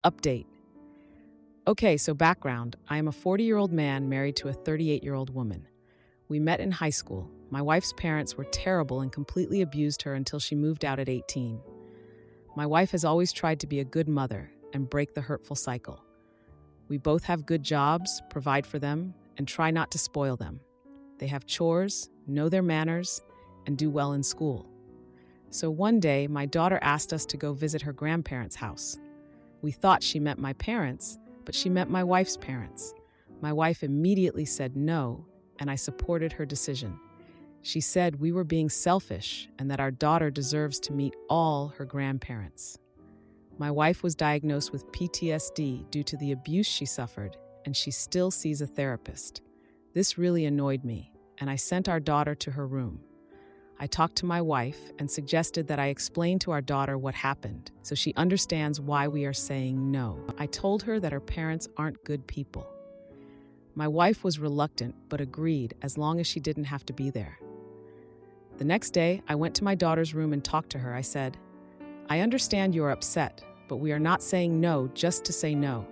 Update. Okay, so background. I am a 40-year-old man married to a 38-year-old woman. We met in high school. My wife's parents were terrible and completely abused her until she moved out at 18. My wife has always tried to be a good mother and break the hurtful cycle. We both have good jobs, provide for them, and try not to spoil them. They have chores, know their manners, and do well in school. So one day, my daughter asked us to go visit her grandparents' house. We thought she meant my parents, but she meant my wife's parents. My wife immediately said no, and I supported her decision. She said we were being selfish and that our daughter deserves to meet all her grandparents. My wife was diagnosed with PTSD due to the abuse she suffered, and she still sees a therapist. This really annoyed me, and I sent our daughter to her room. I talked to my wife and suggested that I explain to our daughter what happened so she understands why we are saying no. I told her that her parents aren't good people. My wife was reluctant but agreed as long as she didn't have to be there. The next day, I went to my daughter's room and talked to her. I said, "I understand you are upset, but we are not saying no just to say no.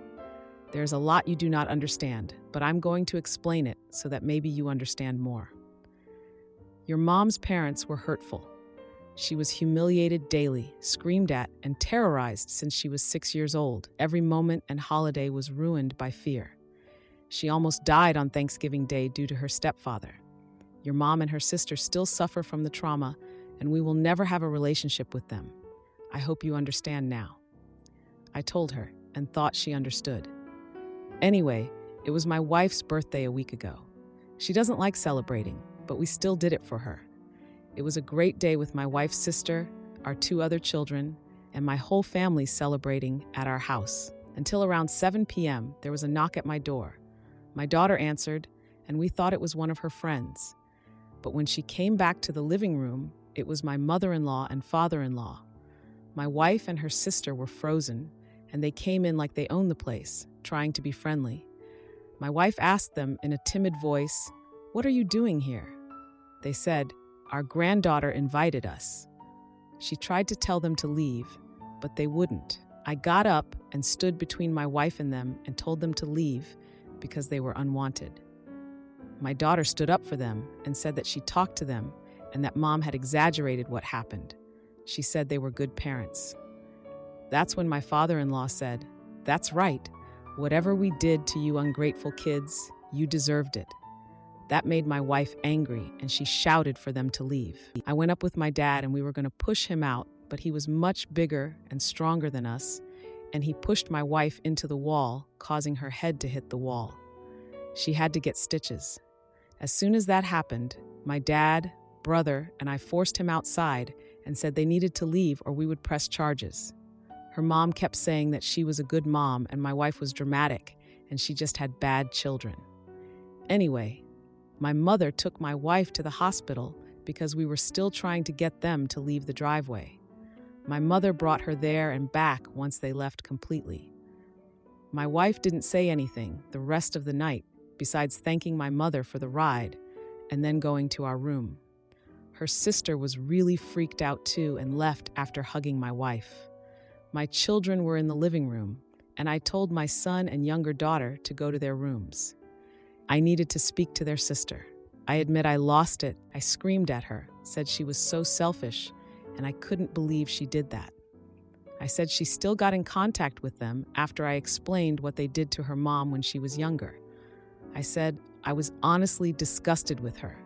There's a lot you do not understand, but I'm going to explain it so that maybe you understand more. Your mom's parents were hurtful. She was humiliated daily, screamed at, and terrorized since she was 6 years old. Every moment and holiday was ruined by fear. She almost died on Thanksgiving Day due to her stepfather. Your mom and her sister still suffer from the trauma, and we will never have a relationship with them. I hope you understand now." I told her and thought she understood. Anyway, it was my wife's birthday a week ago. She doesn't like celebrating, but we still did it for her. It was a great day with my wife's sister, our 2 other children, and my whole family celebrating at our house. Until around 7 p.m., there was a knock at my door. My daughter answered, and we thought it was one of her friends. But when she came back to the living room, it was my mother-in-law and father-in-law. My wife and her sister were frozen, and they came in like they owned the place, trying to be friendly. My wife asked them in a timid voice, "What are you doing here?" They said, "Our granddaughter invited us." She tried to tell them to leave, but they wouldn't. I got up and stood between my wife and them and told them to leave because they were unwanted. My daughter stood up for them and said that she talked to them and that mom had exaggerated what happened. She said they were good parents. That's when my father-in-law said, "That's right. Whatever we did to you ungrateful kids, you deserved it." That made my wife angry, and she shouted for them to leave. I went up with my dad, and we were going to push him out, but he was much bigger and stronger than us, and he pushed my wife into the wall, causing her head to hit the wall. She had to get stitches. As soon as that happened, my dad, brother, and I forced him outside and said they needed to leave or we would press charges. Her mom kept saying that she was a good mom and my wife was dramatic and she just had bad children. Anyway, my mother took my wife to the hospital because we were still trying to get them to leave the driveway. My mother brought her there and back once they left completely. My wife didn't say anything the rest of the night, besides thanking my mother for the ride and then going to our room. Her sister was really freaked out too and left after hugging my wife. My children were in the living room, and I told my son and younger daughter to go to their rooms. I needed to speak to their sister. I admit I lost it. I screamed at her, said she was so selfish, and I couldn't believe she did that. I said she still got in contact with them after I explained what they did to her mom when she was younger. I said I was honestly disgusted with her.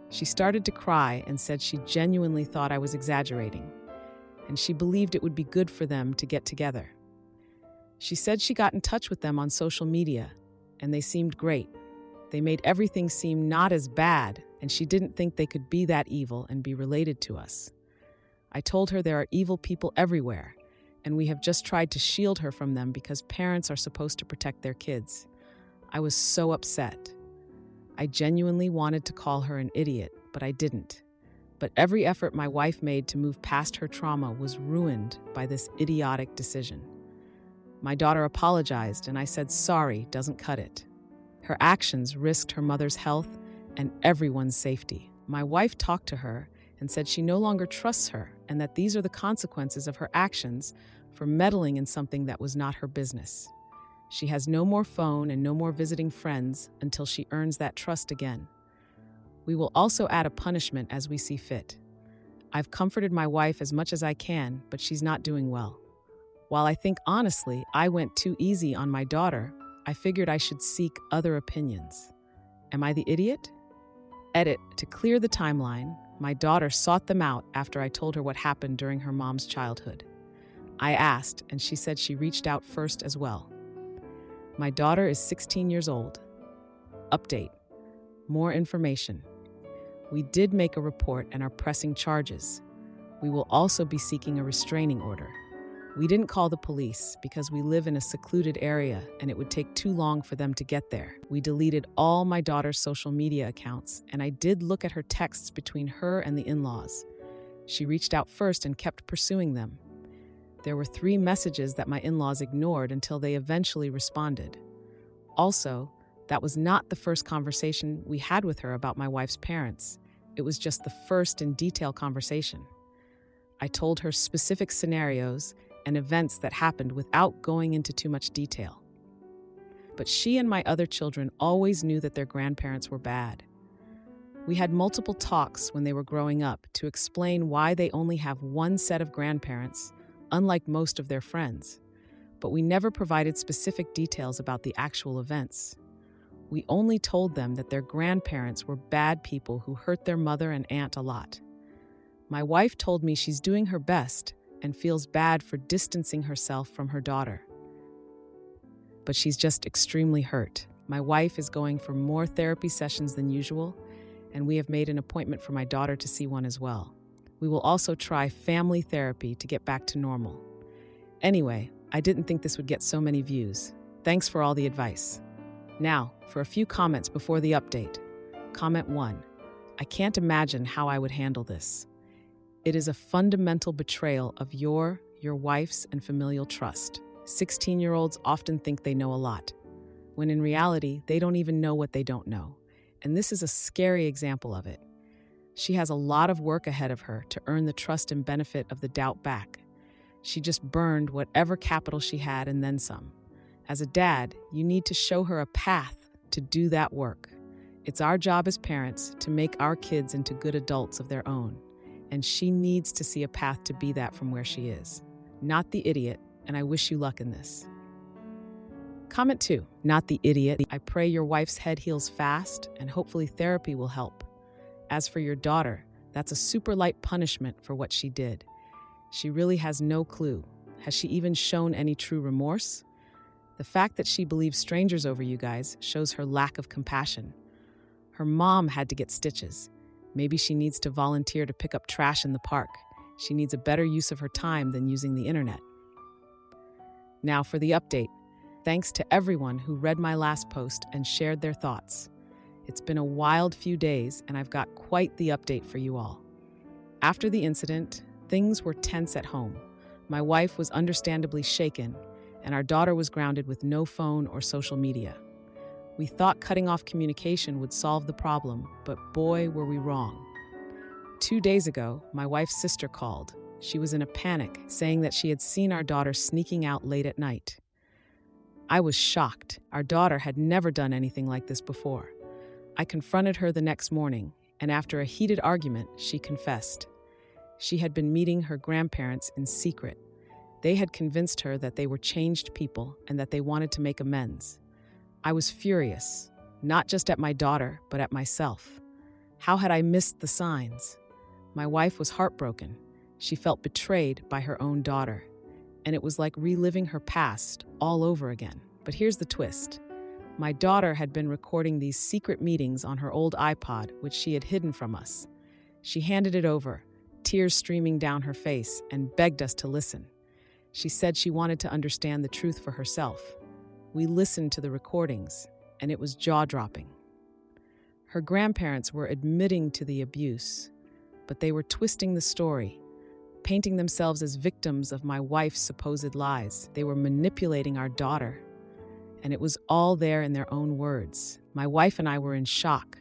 She started to cry and said she genuinely thought I was exaggerating, and she believed it would be good for them to get together. She said she got in touch with them on social media, and they seemed great. They made everything seem not as bad, and she didn't think they could be that evil and be related to us. I told her there are evil people everywhere, and we have just tried to shield her from them because parents are supposed to protect their kids. I was so upset. I genuinely wanted to call her an idiot, but I didn't. But every effort my wife made to move past her trauma was ruined by this idiotic decision. My daughter apologized, and I said sorry doesn't cut it. Her actions risked her mother's health and everyone's safety. My wife talked to her and said she no longer trusts her and that these are the consequences of her actions for meddling in something that was not her business. She has no more phone and no more visiting friends until she earns that trust again. We will also add a punishment as we see fit. I've comforted my wife as much as I can, but she's not doing well. While I think honestly I went too easy on my daughter, I figured I should seek other opinions. Am I the idiot? Edit: to clear the timeline, my daughter sought them out after I told her what happened during her mom's childhood. I asked, and she said she reached out first as well. My daughter is 16 years old. Update: more information. We did make a report and are pressing charges. We will also be seeking a restraining order. We didn't call the police because we live in a secluded area and it would take too long for them to get there. We deleted all my daughter's social media accounts, and I did look at her texts between her and the in-laws. She reached out first and kept pursuing them. There were 3 messages that my in-laws ignored until they eventually responded. Also, that was not the first conversation we had with her about my wife's parents. It was just the first in detail conversation. I told her specific scenarios and events that happened without going into too much detail. But she and my other children always knew that their grandparents were bad. We had multiple talks when they were growing up to explain why they only have one set of grandparents, unlike most of their friends. But we never provided specific details about the actual events. We only told them that their grandparents were bad people who hurt their mother and aunt a lot. My wife told me she's doing her best and feels bad for distancing herself from her daughter. But she's just extremely hurt. My wife is going for more therapy sessions than usual, and we have made an appointment for my daughter to see one as well. We will also try family therapy to get back to normal. Anyway, I didn't think this would get so many views. Thanks for all the advice. Now, for a few comments before the update. Comment 1. I can't imagine how I would handle this. It is a fundamental betrayal of your wife's and familial trust. 16-year-olds often think they know a lot, when in reality, they don't even know what they don't know. And this is a scary example of it. She has a lot of work ahead of her to earn the trust and benefit of the doubt back. She just burned whatever capital she had and then some. As a dad, you need to show her a path to do that work. It's our job as parents to make our kids into good adults of their own, and she needs to see a path to be that from where she is. Not the idiot, and I wish you luck in this. Comment 2. Not the idiot. I pray your wife's head heals fast, and hopefully therapy will help. As for your daughter, that's a super light punishment for what she did. She really has no clue. Has she even shown any true remorse? The fact that she believes strangers over you guys shows her lack of compassion. Her mom had to get stitches. Maybe she needs to volunteer to pick up trash in the park. She needs a better use of her time than using the internet. Now for the update. Thanks to everyone who read my last post and shared their thoughts. It's been a wild few days, and I've got quite the update for you all. After the incident, things were tense at home. My wife was understandably shaken, and our daughter was grounded with no phone or social media. We thought cutting off communication would solve the problem, but boy, were we wrong. 2 days ago, my wife's sister called. She was in a panic, saying that she had seen our daughter sneaking out late at night. I was shocked. Our daughter had never done anything like this before. I confronted her the next morning, and after a heated argument, she confessed. She had been meeting her grandparents in secret. They had convinced her that they were changed people and that they wanted to make amends. I was furious, not just at my daughter, but at myself. How had I missed the signs? My wife was heartbroken. She felt betrayed by her own daughter, and it was like reliving her past all over again. But here's the twist. My daughter had been recording these secret meetings on her old iPod, which she had hidden from us. She handed it over, tears streaming down her face, and begged us to listen. She said she wanted to understand the truth for herself. We listened to the recordings, and it was jaw-dropping. Her grandparents were admitting to the abuse, but they were twisting the story, painting themselves as victims of my wife's supposed lies. They were manipulating our daughter, and it was all there in their own words. My wife and I were in shock.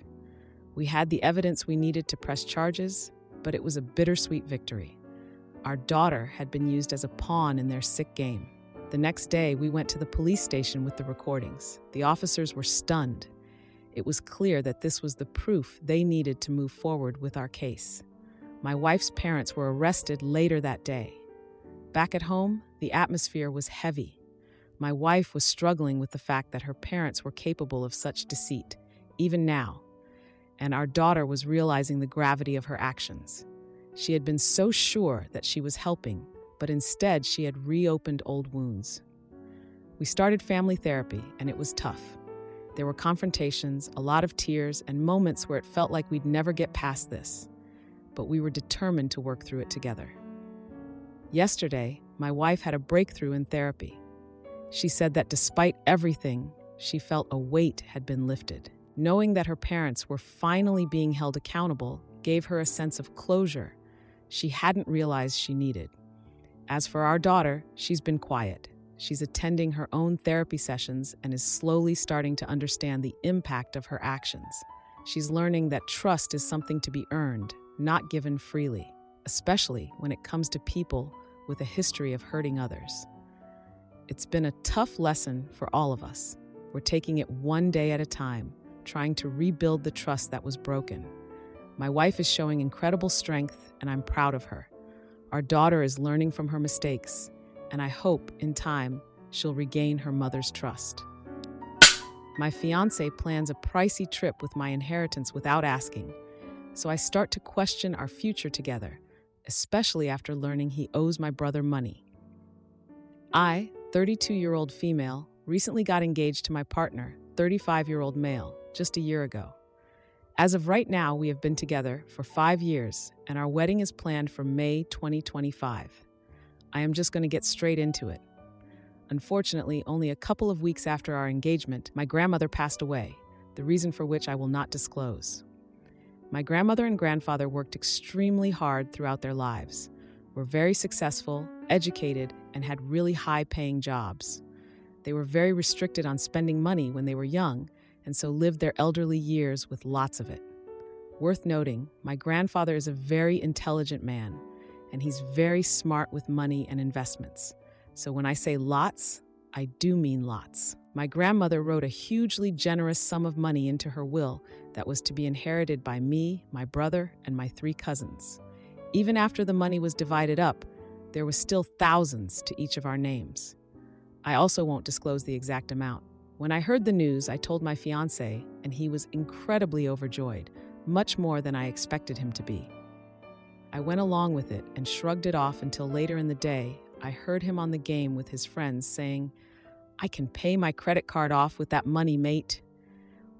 We had the evidence we needed to press charges, but it was a bittersweet victory. Our daughter had been used as a pawn in their sick game. The next day, we went to the police station with the recordings. The officers were stunned. It was clear that this was the proof they needed to move forward with our case. My wife's parents were arrested later that day. Back at home, the atmosphere was heavy. My wife was struggling with the fact that her parents were capable of such deceit, even now. And our daughter was realizing the gravity of her actions. She had been so sure that she was helping, but instead she had reopened old wounds. We started family therapy, and it was tough. There were confrontations, a lot of tears, and moments where it felt like we'd never get past this. But we were determined to work through it together. Yesterday, my wife had a breakthrough in therapy. She said that despite everything, she felt a weight had been lifted. Knowing that her parents were finally being held accountable gave her a sense of closure she hadn't realized she needed. As for our daughter, she's been quiet. She's attending her own therapy sessions and is slowly starting to understand the impact of her actions. She's learning that trust is something to be earned, not given freely, especially when it comes to people with a history of hurting others. It's been a tough lesson for all of us. We're taking it one day at a time, trying to rebuild the trust that was broken. My wife is showing incredible strength, and I'm proud of her. Our daughter is learning from her mistakes, and I hope, in time, she'll regain her mother's trust. My fiancé plans a pricey trip with my inheritance without asking, so I start to question our future together, especially after learning he owes my brother money. I, 32-year-old female, recently got engaged to my partner, 35-year-old male, just a year ago. As of right now, we have been together for 5 years, and our wedding is planned for May 2025. I am just going to get straight into it. Unfortunately, only a couple of weeks after our engagement, my grandmother passed away, the reason for which I will not disclose. My grandmother and grandfather worked extremely hard throughout their lives, were very successful, educated, and had really high-paying jobs. They were very restricted on spending money when they were young, and so lived their elderly years with lots of it. Worth noting, my grandfather is a very intelligent man, and he's very smart with money and investments. So when I say lots, I do mean lots. My grandmother wrote a hugely generous sum of money into her will that was to be inherited by me, my brother, and my 3 cousins. Even after the money was divided up, there was still thousands to each of our names. I also won't disclose the exact amount. When I heard the news, I told my fiancé, and he was incredibly overjoyed, much more than I expected him to be. I went along with it and shrugged it off until later in the day, I heard him on the game with his friends saying, "I can pay my credit card off with that money, mate.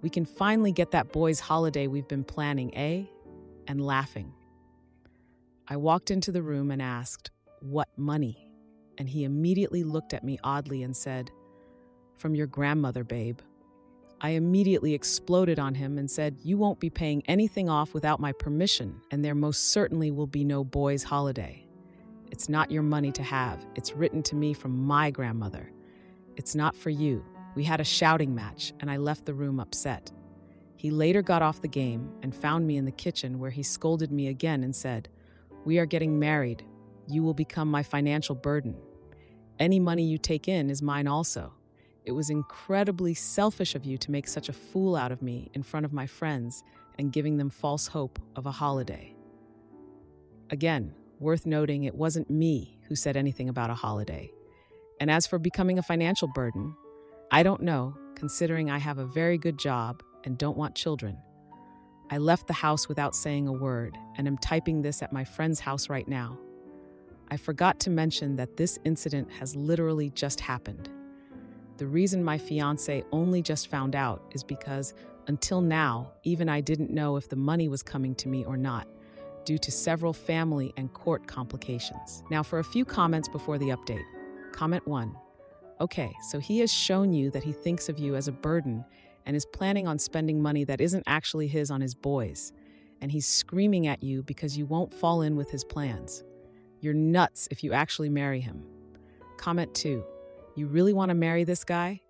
We can finally get that boys' holiday we've been planning, eh?" And laughing. I walked into the room and asked, "What money?" And he immediately looked at me oddly and said, "From your grandmother, babe." I immediately exploded on him and said, "You won't be paying anything off without my permission, and there most certainly will be no boys' holiday. It's not your money to have. It's written to me from my grandmother. It's not for you." We had a shouting match, and I left the room upset. He later got off the game and found me in the kitchen where he scolded me again and said, "We are getting married. You will become my financial burden. Any money you take in is mine also. It was incredibly selfish of you to make such a fool out of me in front of my friends and giving them false hope of a holiday." Again, worth noting, it wasn't me who said anything about a holiday. And as for becoming a financial burden, I don't know, considering I have a very good job and don't want children. I left the house without saying a word and am typing this at my friend's house right now. I forgot to mention that this incident has literally just happened. The reason my fiancé only just found out is because, until now, even I didn't know if the money was coming to me or not, due to several family and court complications. Now for a few comments before the update. Comment 1. Okay, so he has shown you that he thinks of you as a burden and is planning on spending money that isn't actually his on his boys, and he's screaming at you because you won't fall in with his plans. You're nuts if you actually marry him. Comment 2. You really want to marry this guy?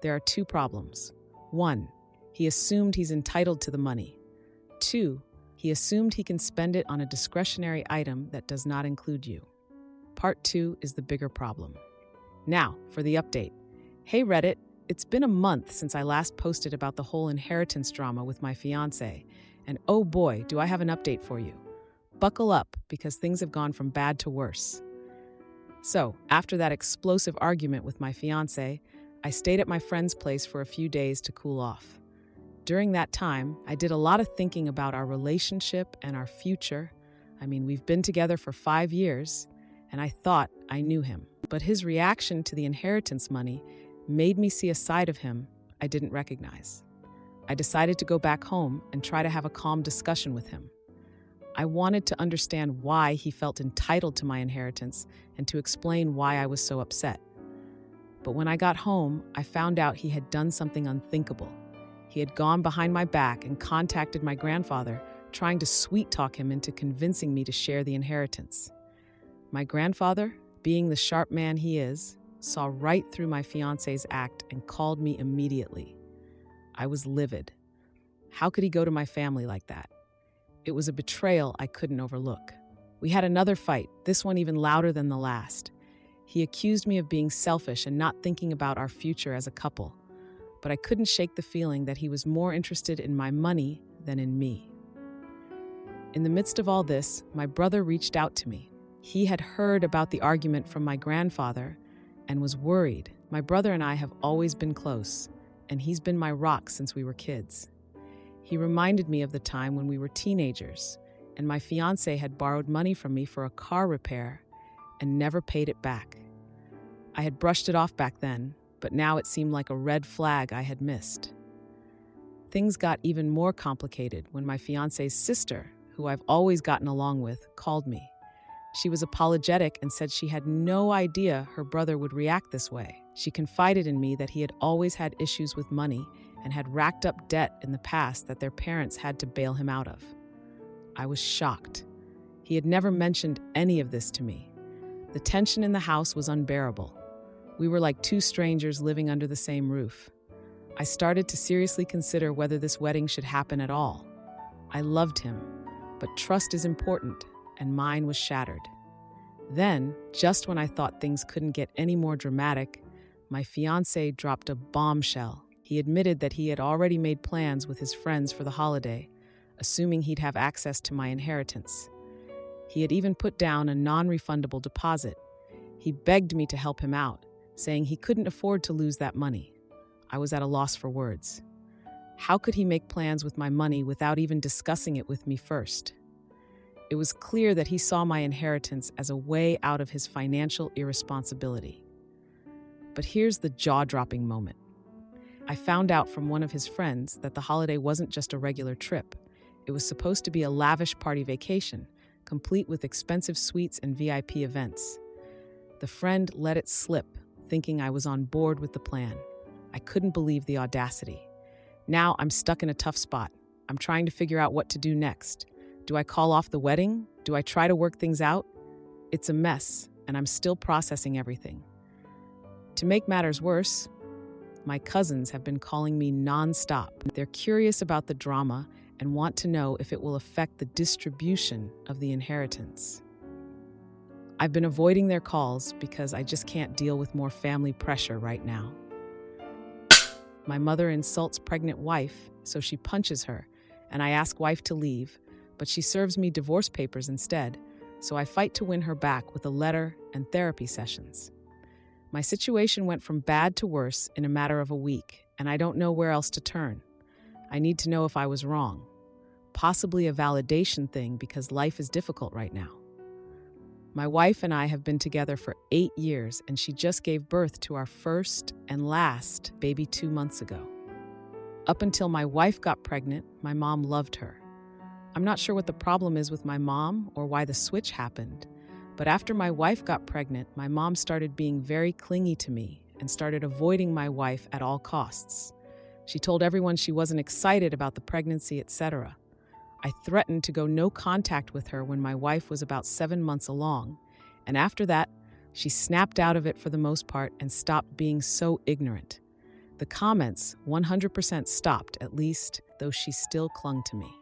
There are 2 problems. 1. He assumed he's entitled to the money. 2. He assumed he can spend it on a discretionary item that does not include you. Part 2 is the bigger problem. Now, for the update. Hey Reddit, it's been a month since I last posted about the whole inheritance drama with my fiancé, and oh boy, do I have an update for you. Buckle up, because things have gone from bad to worse. So, after that explosive argument with my fiancé, I stayed at my friend's place for a few days to cool off. During that time, I did a lot of thinking about our relationship and our future. We've been together for 5 years, and I thought I knew him. But his reaction to the inheritance money made me see a side of him I didn't recognize. I decided to go back home and try to have a calm discussion with him. I wanted to understand why he felt entitled to my inheritance and to explain why I was so upset. But when I got home, I found out he had done something unthinkable. He had gone behind my back and contacted my grandfather, trying to sweet-talk him into convincing me to share the inheritance. My grandfather, being the sharp man he is, saw right through my fiancé's act and called me immediately. I was livid. How could he go to my family like that? It was a betrayal I couldn't overlook. We had another fight, this one even louder than the last. He accused me of being selfish and not thinking about our future as a couple, but I couldn't shake the feeling that he was more interested in my money than in me. In the midst of all this, my brother reached out to me. He had heard about the argument from my grandfather and was worried. My brother and I have always been close, and he's been my rock since we were kids. He reminded me of the time when we were teenagers, and my fiancé had borrowed money from me for a car repair and never paid it back. I had brushed it off back then, but now it seemed like a red flag I had missed. Things got even more complicated when my fiancé's sister, who I've always gotten along with, called me. She was apologetic and said she had no idea her brother would react this way. She confided in me that he had always had issues with money and had racked up debt in the past that their parents had to bail him out of. I was shocked. He had never mentioned any of this to me. The tension in the house was unbearable. We were like two strangers living under the same roof. I started to seriously consider whether this wedding should happen at all. I loved him, but trust is important, and mine was shattered. Then, just when I thought things couldn't get any more dramatic, my fiancé dropped a bombshell. He admitted that he had already made plans with his friends for the holiday, assuming he'd have access to my inheritance. He had even put down a non-refundable deposit. He begged me to help him out, saying he couldn't afford to lose that money. I was at a loss for words. How could he make plans with my money without even discussing it with me first? It was clear that he saw my inheritance as a way out of his financial irresponsibility. But here's the jaw-dropping moment. I found out from one of his friends that the holiday wasn't just a regular trip. It was supposed to be a lavish party vacation, complete with expensive suites and VIP events. The friend let it slip, thinking I was on board with the plan. I couldn't believe the audacity. Now I'm stuck in a tough spot. I'm trying to figure out what to do next. Do I call off the wedding? Do I try to work things out? It's a mess, and I'm still processing everything. To make matters worse, my cousins have been calling me nonstop. They're curious about the drama and want to know if it will affect the distribution of the inheritance. I've been avoiding their calls because I just can't deal with more family pressure right now. My mother insults pregnant wife, so she punches her, and I ask wife to leave, but she serves me divorce papers instead, so I fight to win her back with a letter and therapy sessions. My situation went from bad to worse in a matter of a week, and I don't know where else to turn. I need to know if I was wrong. Possibly a validation thing because life is difficult right now. My wife and I have been together for 8 years, and she just gave birth to our first and last baby 2 months ago. Up until my wife got pregnant, my mom loved her. I'm not sure what the problem is with my mom or why the switch happened, but after my wife got pregnant, my mom started being very clingy to me and started avoiding my wife at all costs. She told everyone she wasn't excited about the pregnancy, etc. I threatened to go no contact with her when my wife was about 7 months along, and after that, she snapped out of it for the most part and stopped being so ignorant. The comments 100% stopped, at least, though she still clung to me.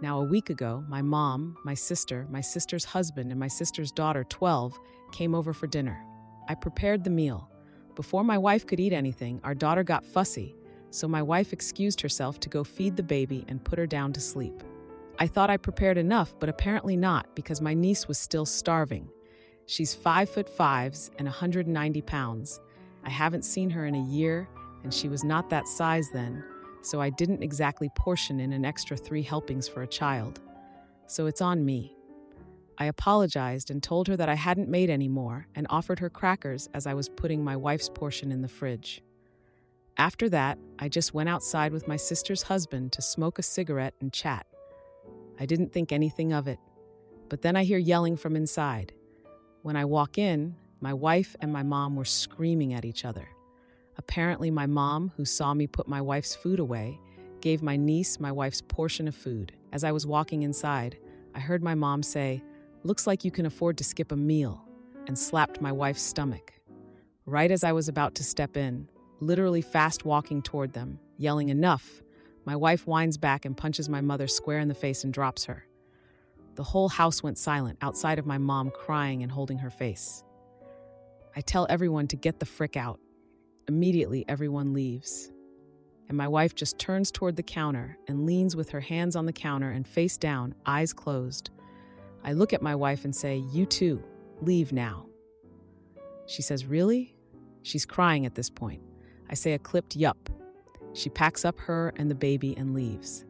Now, a week ago, my mom, my sister, my sister's husband, and my sister's daughter, 12, came over for dinner. I prepared the meal. Before my wife could eat anything, our daughter got fussy, so my wife excused herself to go feed the baby and put her down to sleep. I thought I prepared enough, but apparently not, because my niece was still starving. She's 5'5" and 190 pounds. I haven't seen her in a year, and she was not that size then, so I didn't exactly portion in an extra 3 helpings for a child. So it's on me. I apologized and told her that I hadn't made any more and offered her crackers as I was putting my wife's portion in the fridge. After that, I just went outside with my sister's husband to smoke a cigarette and chat. I didn't think anything of it, but then I hear yelling from inside. When I walk in, my wife and my mom were screaming at each other. Apparently, my mom, who saw me put my wife's food away, gave my niece my wife's portion of food. As I was walking inside, I heard my mom say, "Looks like you can afford to skip a meal," and slapped my wife's stomach. Right as I was about to step in, literally fast walking toward them, yelling "Enough," my wife whines back and punches my mother square in the face and drops her. The whole house went silent outside of my mom crying and holding her face. I tell everyone to get the frick out. Immediately, everyone leaves. And my wife just turns toward the counter and leans with her hands on the counter and face down, eyes closed. I look at my wife and say, "You too, leave now." She says, "Really?" She's crying at this point. I say a clipped yup. She packs up her and the baby and leaves.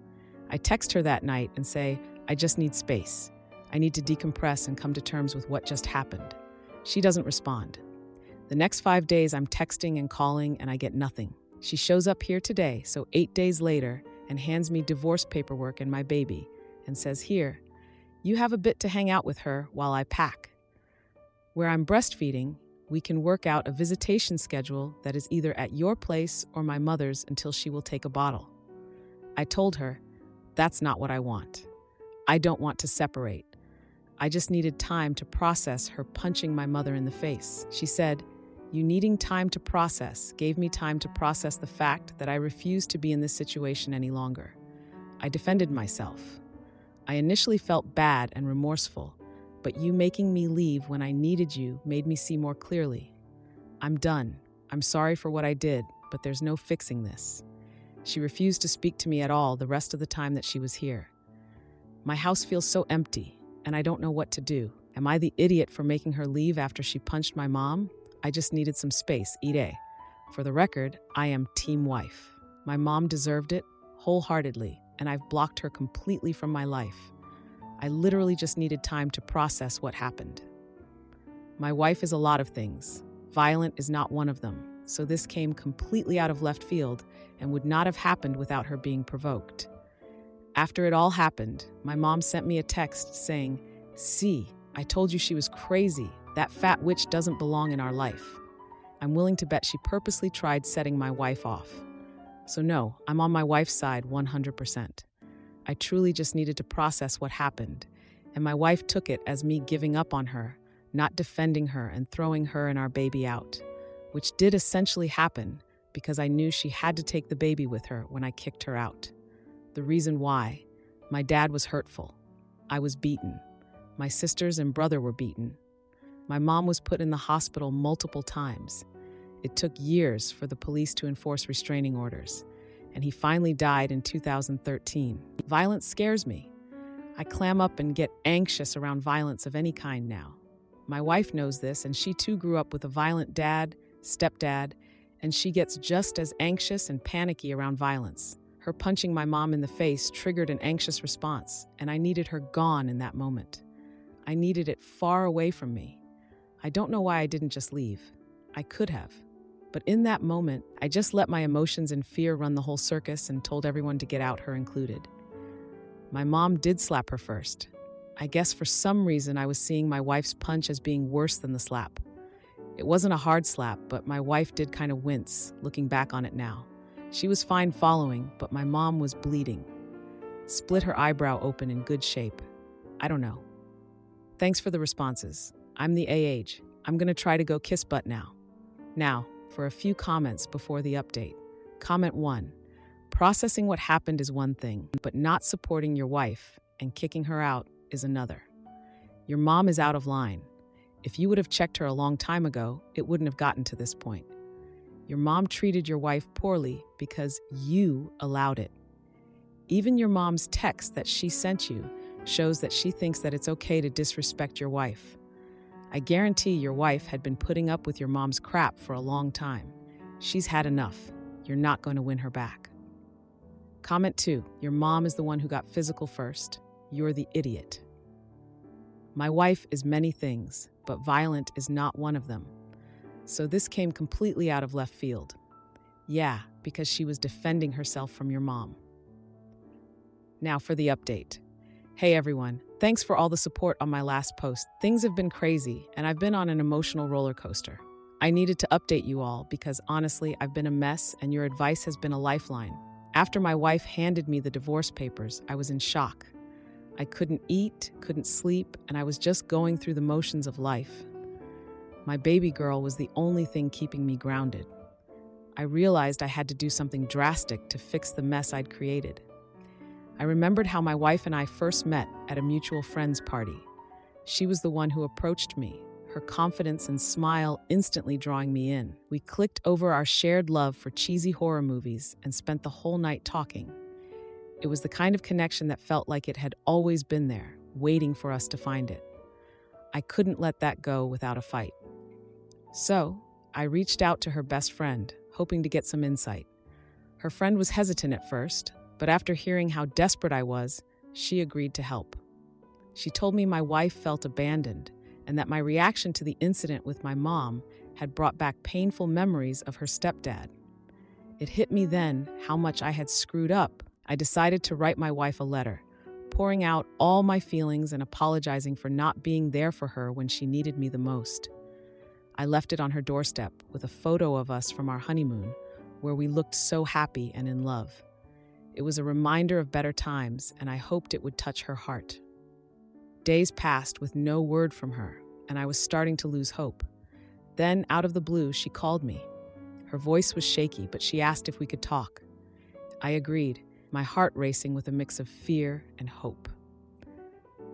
I text her that night and say, "I just need space. I need to decompress and come to terms with what just happened." She doesn't respond. The next 5 days, I'm texting and calling, and I get nothing. She shows up here today, so 8 days later, and hands me divorce paperwork and my baby, and says, "Here, you have a bit to hang out with her while I pack." Where I'm breastfeeding, we can work out a visitation schedule that is either at your place or my mother's until she will take a bottle. I told her, that's not what I want. I don't want to separate. I just needed time to process her punching my mother in the face. She said, "You needing time to process gave me time to process the fact that I refused to be in this situation any longer." I defended myself. I initially felt bad and remorseful, but you making me leave when I needed you made me see more clearly. I'm done. I'm sorry for what I did, but there's no fixing this. She refused to speak to me at all the rest of the time that she was here. My house feels so empty, and I don't know what to do. Am I the idiot for making her leave after she punched my mom? I just needed some space, Ide. For the record, I am team wife. My mom deserved it, wholeheartedly, and I've blocked her completely from my life. I literally just needed time to process what happened. My wife is a lot of things. Violent is not one of them, so this came completely out of left field and would not have happened without her being provoked. After it all happened, my mom sent me a text saying, "See, I told you she was crazy. That fat witch doesn't belong in our life." I'm willing to bet she purposely tried setting my wife off. So no, I'm on my wife's side 100%. I truly just needed to process what happened, and my wife took it as me giving up on her, not defending her and throwing her and our baby out, which did essentially happen because I knew she had to take the baby with her when I kicked her out. The reason why: my dad was hurtful. I was beaten. My sisters and brother were beaten. My mom was put in the hospital multiple times. It took years for the police to enforce restraining orders, and he finally died in 2013. Violence scares me. I clam up and get anxious around violence of any kind now. My wife knows this, and she too grew up with a violent dad, stepdad, and she gets just as anxious and panicky around violence. Her punching my mom in the face triggered an anxious response, and I needed her gone in that moment. I needed it far away from me. I don't know why I didn't just leave. I could have. But in that moment, I just let my emotions and fear run the whole circus and told everyone to get out, her included. My mom did slap her first. I guess for some reason I was seeing my wife's punch as being worse than the slap. It wasn't a hard slap, but my wife did kind of wince, looking back on it now. She was fine following, but my mom was bleeding. Split her eyebrow open in good shape. I don't know. Thanks for the responses. I'm the AH. I'm gonna try to go kiss butt now. Now, for a few comments before the update. Comment 1. Processing what happened is one thing, but not supporting your wife and kicking her out is another. Your mom is out of line. If you would have checked her a long time ago, it wouldn't have gotten to this point. Your mom treated your wife poorly because you allowed it. Even your mom's text that she sent you shows that she thinks that it's okay to disrespect your wife. I guarantee your wife had been putting up with your mom's crap for a long time. She's had enough. You're not going to win her back. Comment 2. Your mom is the one who got physical first. You're the idiot. My wife is many things, but violent is not one of them. So this came completely out of left field. Yeah, because she was defending herself from your mom. Now for the update. Hey everyone, thanks for all the support on my last post. Things have been crazy, and I've been on an emotional roller coaster. I needed to update you all because honestly, I've been a mess and your advice has been a lifeline. After my wife handed me the divorce papers, I was in shock. I couldn't eat, couldn't sleep, and I was just going through the motions of life. My baby girl was the only thing keeping me grounded. I realized I had to do something drastic to fix the mess I'd created. I remembered how my wife and I first met at a mutual friend's party. She was the one who approached me, her confidence and smile instantly drawing me in. We clicked over our shared love for cheesy horror movies and spent the whole night talking. It was the kind of connection that felt like it had always been there, waiting for us to find it. I couldn't let that go without a fight. So, I reached out to her best friend, hoping to get some insight. Her friend was hesitant at first, but after hearing how desperate I was, she agreed to help. She told me my wife felt abandoned and that my reaction to the incident with my mom had brought back painful memories of her stepdad. It hit me then how much I had screwed up. I decided to write my wife a letter, pouring out all my feelings and apologizing for not being there for her when she needed me the most. I left it on her doorstep with a photo of us from our honeymoon, where we looked so happy and in love. It was a reminder of better times, and I hoped it would touch her heart. Days passed with no word from her, and I was starting to lose hope. Then, out of the blue, she called me. Her voice was shaky, but she asked if we could talk. I agreed, my heart racing with a mix of fear and hope.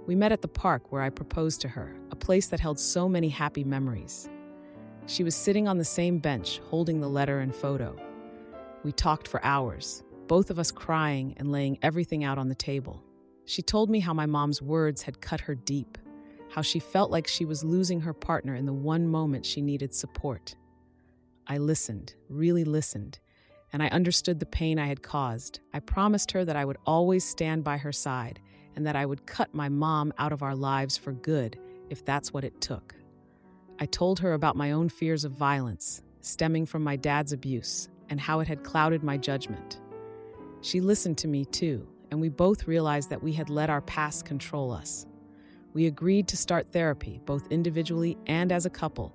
We met at the park where I proposed to her, a place that held so many happy memories. She was sitting on the same bench, holding the letter and photo. We talked for hours, both of us crying and laying everything out on the table. She told me how my mom's words had cut her deep, how she felt like she was losing her partner in the one moment she needed support. I listened, really listened, and I understood the pain I had caused. I promised her that I would always stand by her side and that I would cut my mom out of our lives for good if that's what it took. I told her about my own fears of violence, stemming from my dad's abuse, and how it had clouded my judgment. She listened to me too, and we both realized that we had let our past control us. We agreed to start therapy, both individually and as a couple,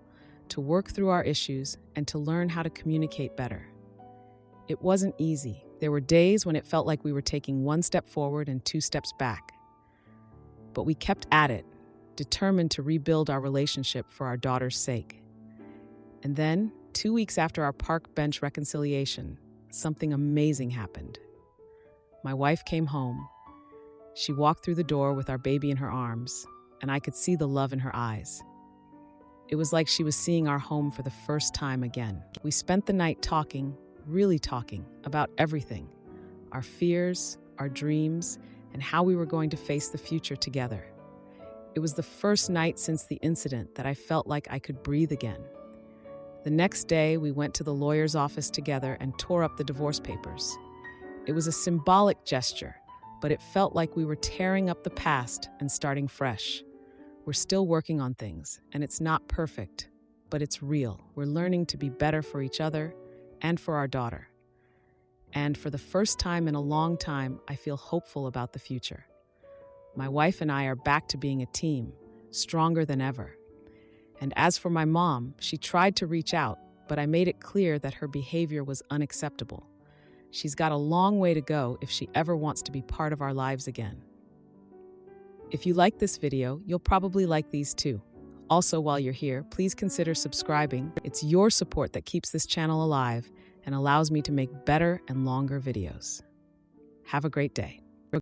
to work through our issues and to learn how to communicate better. It wasn't easy. There were days when it felt like we were taking one step forward and two steps back. But we kept at it, determined to rebuild our relationship for our daughter's sake. And then, 2 weeks after our park bench reconciliation, something amazing happened. My wife came home. She walked through the door with our baby in her arms, and I could see the love in her eyes. It was like she was seeing our home for the first time again. We spent the night talking, really talking, about everything. Our fears, our dreams, and how we were going to face the future together. It was the first night since the incident that I felt like I could breathe again. The next day, we went to the lawyer's office together and tore up the divorce papers. It was a symbolic gesture, but it felt like we were tearing up the past and starting fresh. We're still working on things, and it's not perfect, but it's real. We're learning to be better for each other and for our daughter. And for the first time in a long time, I feel hopeful about the future. My wife and I are back to being a team, stronger than ever. And as for my mom, she tried to reach out, but I made it clear that her behavior was unacceptable. She's got a long way to go if she ever wants to be part of our lives again. If you like this video, you'll probably like these too. Also, while you're here, please consider subscribing. It's your support that keeps this channel alive and allows me to make better and longer videos. Have a great day.